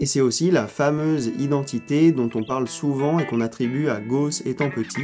Et c'est aussi la fameuse identité dont on parle souvent et qu'on attribue à Gauss étant petit.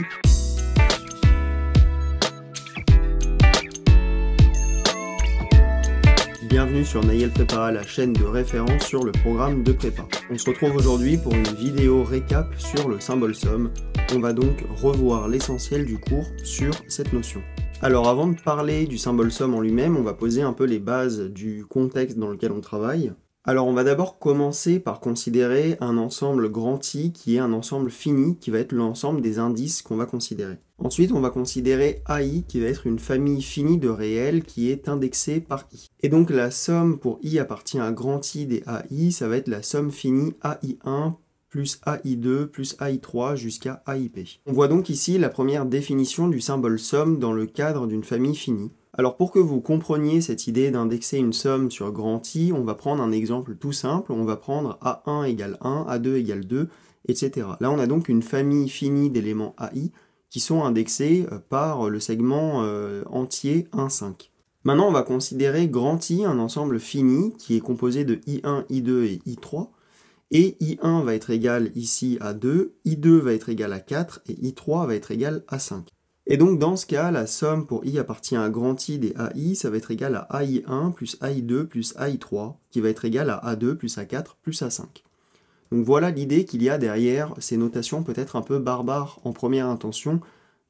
Bienvenue sur Naël Prépa, la chaîne de référence sur le programme de prépa. On se retrouve aujourd'hui pour une vidéo récap sur le symbole somme. On va donc revoir l'essentiel du cours sur cette notion. Alors avant de parler du symbole somme en lui-même, on va poser un peu les bases du contexte dans lequel on travaille. Alors on va d'abord commencer par considérer un ensemble grand I qui est un ensemble fini, qui va être l'ensemble des indices qu'on va considérer. Ensuite on va considérer AI qui va être une famille finie de réels qui est indexée par I. Et donc la somme pour I appartient à grand I des AI, ça va être la somme finie AI1 plus AI2 plus AI3 jusqu'à AIP. On voit donc ici la première définition du symbole somme dans le cadre d'une famille finie. Alors pour que vous compreniez cette idée d'indexer une somme sur grand I, on va prendre un exemple tout simple, on va prendre A1 égale 1, A2 égale 2, etc. Là on a donc une famille finie d'éléments AI qui sont indexés par le segment entier 1, 5. Maintenant on va considérer grand I, un ensemble fini qui est composé de I1, I2 et I3, et I1 va être égal ici à 2, I2 va être égal à 4, et I3 va être égal à 5. Et donc dans ce cas, la somme pour I appartient à grand I des AI, ça va être égal à AI1 plus AI2 plus AI3, qui va être égal à A2 plus A4 plus A5. Donc voilà l'idée qu'il y a derrière ces notations peut-être un peu barbares en première intention,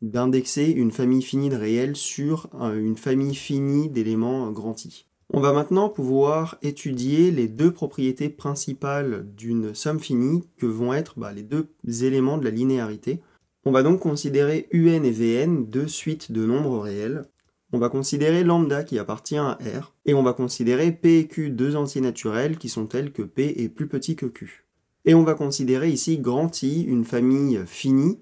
d'indexer une famille finie de réels sur une famille finie d'éléments grand I. On va maintenant pouvoir étudier les deux propriétés principales d'une somme finie que vont être les deux éléments de la linéarité. On va donc considérer UN et VN, deux suites de nombres réels. On va considérer lambda qui appartient à R, et on va considérer P et Q, deux entiers naturels qui sont tels que P est plus petit que Q. Et on va considérer ici grand I, une famille finie,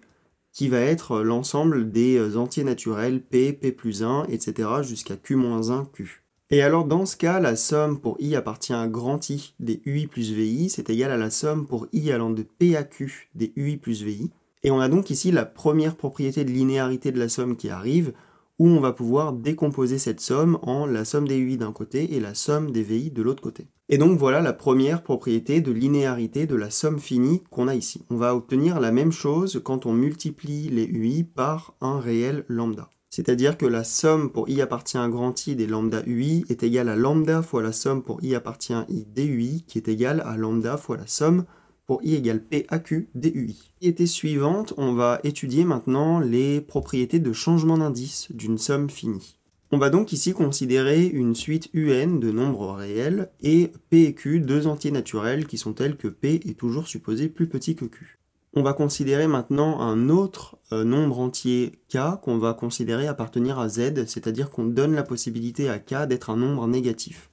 qui va être l'ensemble des entiers naturels P, P plus 1, etc. jusqu'à Q-1, Q. Et alors dans ce cas, la somme pour I appartient à grand I des UI plus VI, c'est égal à la somme pour I allant de P à Q des UI plus VI. Et on a donc ici la première propriété de linéarité de la somme qui arrive, où on va pouvoir décomposer cette somme en la somme des UI d'un côté et la somme des VI de l'autre côté. Et donc voilà la première propriété de linéarité de la somme finie qu'on a ici. On va obtenir la même chose quand on multiplie les UI par un réel lambda. C'est-à-dire que la somme pour I appartient à grand I des lambda UI est égale à lambda fois la somme pour I appartient à I des UI, qui est égale à lambda fois la somme pour I égale P AQ des UI. Propriété suivante, on va étudier maintenant les propriétés de changement d'indice d'une somme finie. On va donc ici considérer une suite UN de nombres réels et P et Q, deux entiers naturels qui sont tels que P est toujours supposé plus petit que Q. On va considérer maintenant un autre nombre entier K qu'on va considérer appartenir à Z, c'est-à-dire qu'on donne la possibilité à K d'être un nombre négatif.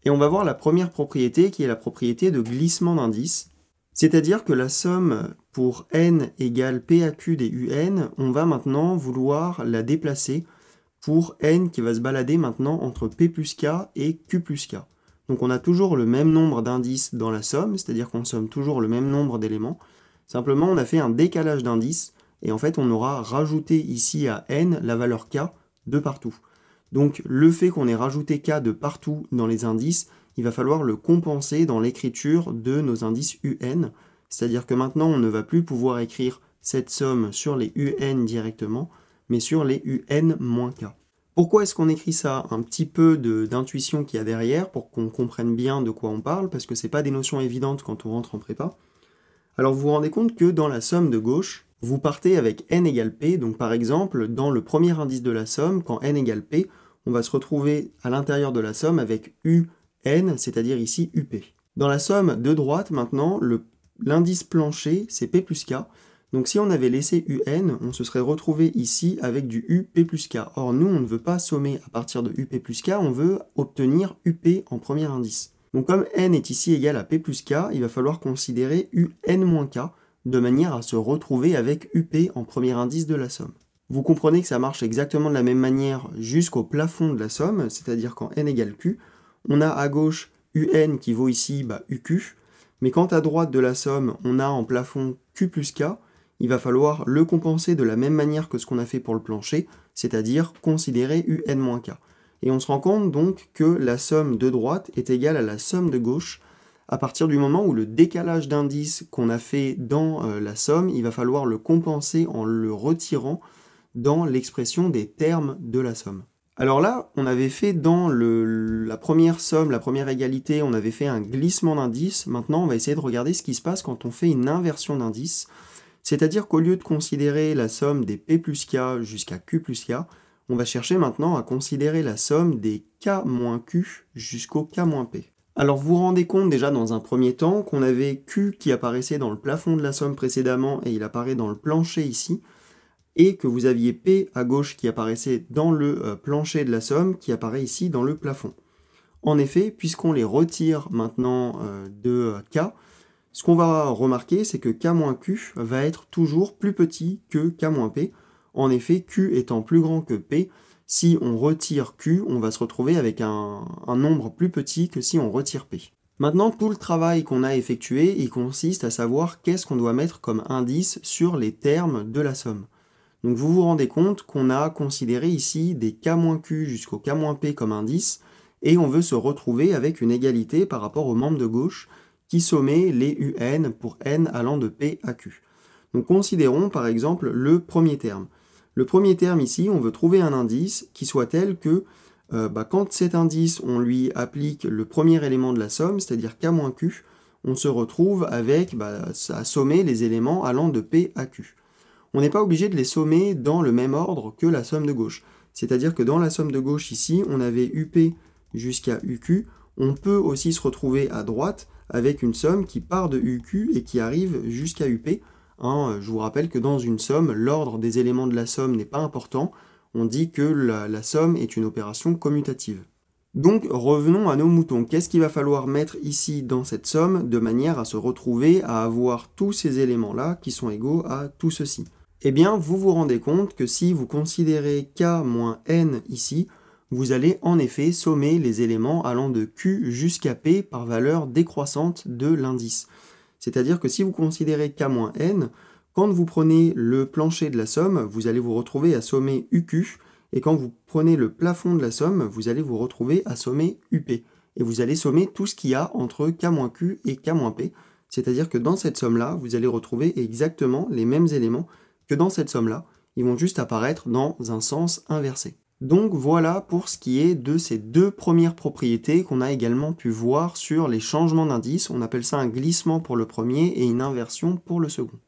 Et on va voir la première propriété qui est la propriété de glissement d'indice. C'est-à-dire que la somme pour n égale PAQ des UN, on va maintenant vouloir la déplacer pour n qui va se balader maintenant entre P plus K et Q plus K. Donc on a toujours le même nombre d'indices dans la somme, c'est-à-dire qu'on somme toujours le même nombre d'éléments. Simplement on a fait un décalage d'indices, et en fait on aura rajouté ici à n la valeur K de partout. Donc le fait qu'on ait rajouté K de partout dans les indices, il va falloir le compenser dans l'écriture de nos indices UN, c'est-à-dire que maintenant on ne va plus pouvoir écrire cette somme sur les UN directement, mais sur les UN moins K. Pourquoi est-ce qu'on écrit ça? Un petit peu d'intuition qu'il y a derrière pour qu'on comprenne bien de quoi on parle, parce que c'est pas des notions évidentes quand on rentre en prépa. Alors vous vous rendez compte que dans la somme de gauche, vous partez avec n égale P, donc par exemple, dans le premier indice de la somme, quand n égale P, on va se retrouver à l'intérieur de la somme avec UN, c'est-à-dire ici UP. Dans la somme de droite, maintenant, l'indice plancher, c'est P plus K. Donc si on avait laissé UN, on se serait retrouvé ici avec du UP plus K. Or, nous, on ne veut pas sommer à partir de UP plus K, on veut obtenir UP en premier indice. Donc comme n est ici égal à P plus K, il va falloir considérer UN moins K, de manière à se retrouver avec UP en premier indice de la somme. Vous comprenez que ça marche exactement de la même manière jusqu'au plafond de la somme, c'est-à-dire quand n égale Q, on a à gauche UN qui vaut ici UQ, mais quand à droite de la somme, on a en plafond Q plus K, il va falloir le compenser de la même manière que ce qu'on a fait pour le plancher, c'est-à-dire considérer UN moins K. Et on se rend compte donc que la somme de droite est égale à la somme de gauche, à partir du moment où le décalage d'indices qu'on a fait dans la somme, il va falloir le compenser en le retirant dans l'expression des termes de la somme. Alors là, on avait fait dans la première somme, la première égalité, on avait fait un glissement d'indices. Maintenant, on va essayer de regarder ce qui se passe quand on fait une inversion d'indices. C'est-à-dire qu'au lieu de considérer la somme des P plus K jusqu'à Q plus K, on va chercher maintenant à considérer la somme des K moins Q jusqu'au K moins P. Alors vous vous rendez compte déjà dans un premier temps qu'on avait Q qui apparaissait dans le plafond de la somme précédemment et il apparaît dans le plancher ici, et que vous aviez P à gauche qui apparaissait dans le plancher de la somme qui apparaît ici dans le plafond. En effet, puisqu'on les retire maintenant de K, ce qu'on va remarquer, c'est que K moins Q va être toujours plus petit que K moins P. En effet, Q étant plus grand que P, si on retire Q, on va se retrouver avec un nombre plus petit que si on retire P. Maintenant, tout le travail qu'on a effectué, il consiste à savoir qu'est-ce qu'on doit mettre comme indice sur les termes de la somme. Donc vous vous rendez compte qu'on a considéré ici des K-Q jusqu'au K-P comme indice, et on veut se retrouver avec une égalité par rapport aux membres de gauche qui sommaient les UN pour n allant de P à Q. Donc considérons par exemple le premier terme. Le premier terme ici, on veut trouver un indice qui soit tel que quand cet indice, on lui applique le premier élément de la somme, c'est-à-dire K-Q, on se retrouve avec à sommer les éléments allant de P à Q. On n'est pas obligé de les sommer dans le même ordre que la somme de gauche. C'est-à-dire que dans la somme de gauche ici, on avait UP jusqu'à UQ. On peut aussi se retrouver à droite avec une somme qui part de UQ et qui arrive jusqu'à UP. Je vous rappelle que dans une somme, l'ordre des éléments de la somme n'est pas important. On dit que la somme est une opération commutative. Donc revenons à nos moutons. Qu'est-ce qu'il va falloir mettre ici dans cette somme de manière à se retrouver à avoir tous ces éléments-là qui sont égaux à tout ceci? Eh bien, vous vous rendez compte que si vous considérez K moins N ici, vous allez en effet sommer les éléments allant de Q jusqu'à P par valeur décroissante de l'indice. C'est-à-dire que si vous considérez K moins N, quand vous prenez le plancher de la somme, vous allez vous retrouver à sommer UQ, et quand vous prenez le plafond de la somme, vous allez vous retrouver à sommer UP. Et vous allez sommer tout ce qu'il y a entre K moins Q et K moins P. C'est-à-dire que dans cette somme-là, vous allez retrouver exactement les mêmes éléments que dans cette somme-là. Ils vont juste apparaître dans un sens inversé. Donc voilà pour ce qui est de ces deux premières propriétés qu'on a également pu voir sur les changements d'indice. On appelle ça un glissement pour le premier et une inversion pour le second.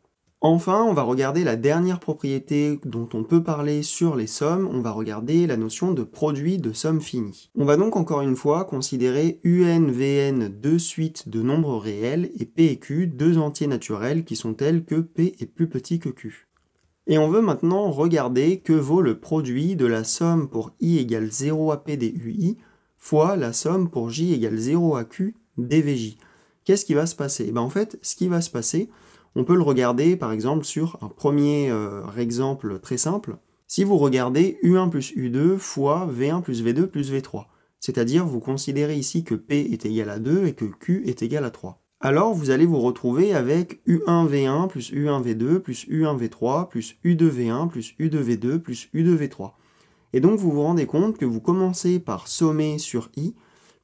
Enfin, on va regarder la dernière propriété dont on peut parler sur les sommes. On va regarder la notion de produit de somme finie. On va donc encore une fois considérer UN, Vn deux suites de nombres réels et P et Q deux entiers naturels qui sont tels que P est plus petit que Q. Et on veut maintenant regarder que vaut le produit de la somme pour i égale 0 à p des ui fois la somme pour j égale 0 à q des vj. Qu'est-ce qui va se passer? En fait, ce qui va se passer, on peut le regarder par exemple sur un premier exemple très simple. Si vous regardez u1 plus u2 fois v1 plus v2 plus v3, c'est-à-dire vous considérez ici que p est égal à 2 et que q est égal à 3. Alors vous allez vous retrouver avec U1V1 plus U1V2 plus U1V3 plus U2V1 plus U2V2 plus U2V3. Et donc vous vous rendez compte que vous commencez par sommer sur I,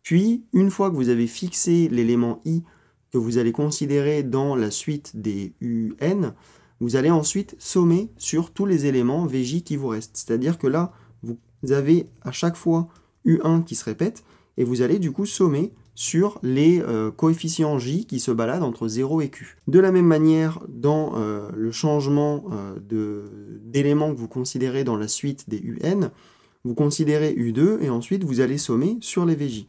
puis une fois que vous avez fixé l'élément I que vous allez considérer dans la suite des UN, vous allez ensuite sommer sur tous les éléments VJ qui vous restent. C'est-à-dire que là, vous avez à chaque fois U1 qui se répète, et vous allez du coup sommer sur les coefficients J qui se baladent entre 0 et Q. De la même manière, dans le changement d'éléments que vous considérez dans la suite des UN, vous considérez U2 et ensuite vous allez sommer sur les VJ.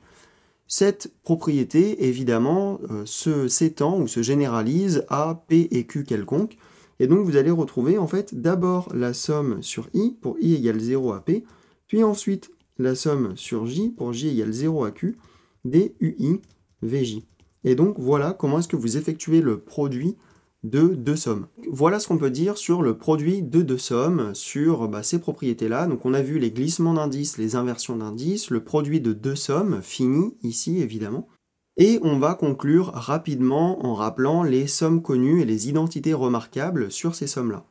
Cette propriété, évidemment, s'étend ou se généralise à P et Q quelconque, et donc vous allez retrouver en fait d'abord la somme sur I pour I égale 0 à P, puis ensuite la somme sur J pour J égale 0 à Q, des UI VJ. Et donc voilà comment est-ce que vous effectuez le produit de deux sommes. Voilà ce qu'on peut dire sur le produit de deux sommes, sur ces propriétés-là. Donc on a vu les glissements d'indices, les inversions d'indices, le produit de deux sommes, fini ici évidemment. Et on va conclure rapidement en rappelant les sommes connues et les identités remarquables sur ces sommes-là.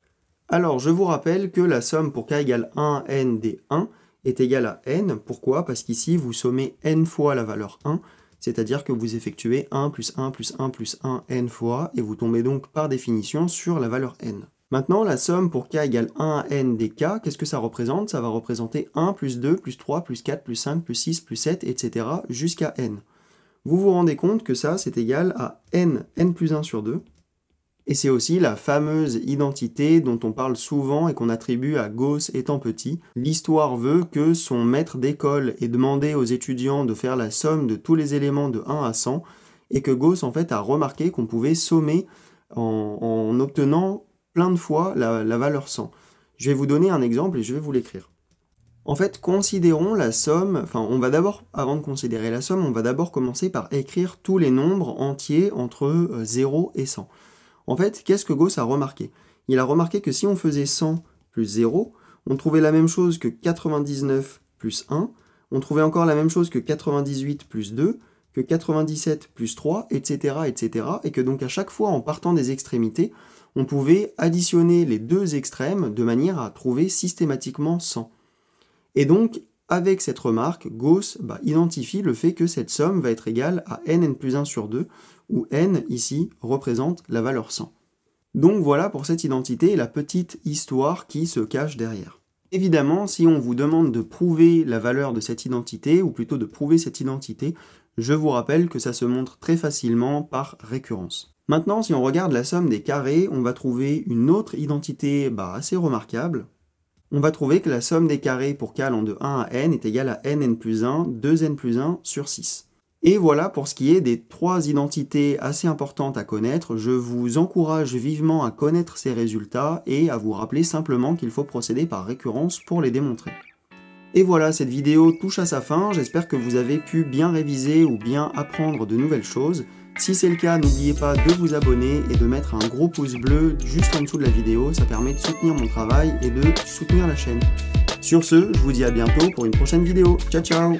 Alors je vous rappelle que la somme pour k égale 1 n des 1 est égale à n. Pourquoi? Parce qu'ici, vous sommez n fois la valeur 1, c'est-à-dire que vous effectuez 1 plus 1 plus 1 plus 1 n fois, et vous tombez donc par définition sur la valeur n. Maintenant, la somme pour k égale 1 à n des k, qu'est-ce que ça représente? Ça va représenter 1 plus 2 plus 3 plus 4 plus 5 plus 6 plus 7, etc. jusqu'à n. Vous vous rendez compte que ça, c'est égal à n plus 1 sur 2. Et c'est aussi la fameuse identité dont on parle souvent et qu'on attribue à Gauss étant petit. L'histoire veut que son maître d'école ait demandé aux étudiants de faire la somme de tous les éléments de 1 à 100, et que Gauss en fait a remarqué qu'on pouvait sommer en obtenant plein de fois la valeur 100. Je vais vous donner un exemple et je vais vous l'écrire. En fait, considérons la somme, avant de considérer la somme, on va d'abord commencer par écrire tous les nombres entiers entre 0 et 100. En fait, qu'est-ce que Gauss a remarqué? Il a remarqué que si on faisait 100 plus 0, on trouvait la même chose que 99 plus 1, on trouvait encore la même chose que 98 plus 2, que 97 plus 3, etc., etc., et que donc à chaque fois, en partant des extrémités, on pouvait additionner les deux extrêmes de manière à trouver systématiquement 100. Et donc, avec cette remarque, Gauss identifie le fait que cette somme va être égale à n plus 1 sur 2, où n, ici, représente la valeur 100. Donc voilà pour cette identité et la petite histoire qui se cache derrière. Évidemment, si on vous demande de prouver la valeur de cette identité, ou plutôt de prouver cette identité, je vous rappelle que ça se montre très facilement par récurrence. Maintenant, si on regarde la somme des carrés, on va trouver une autre identité assez remarquable. On va trouver que la somme des carrés pour k allant de 1 à n est égale à n plus 1, 2n plus 1 sur 6. Et voilà pour ce qui est des trois identités assez importantes à connaître. Je vous encourage vivement à connaître ces résultats et à vous rappeler simplement qu'il faut procéder par récurrence pour les démontrer. Et voilà, cette vidéo touche à sa fin. J'espère que vous avez pu bien réviser ou bien apprendre de nouvelles choses. Si c'est le cas, n'oubliez pas de vous abonner et de mettre un gros pouce bleu juste en dessous de la vidéo. Ça permet de soutenir mon travail et de soutenir la chaîne. Sur ce, je vous dis à bientôt pour une prochaine vidéo. Ciao ciao!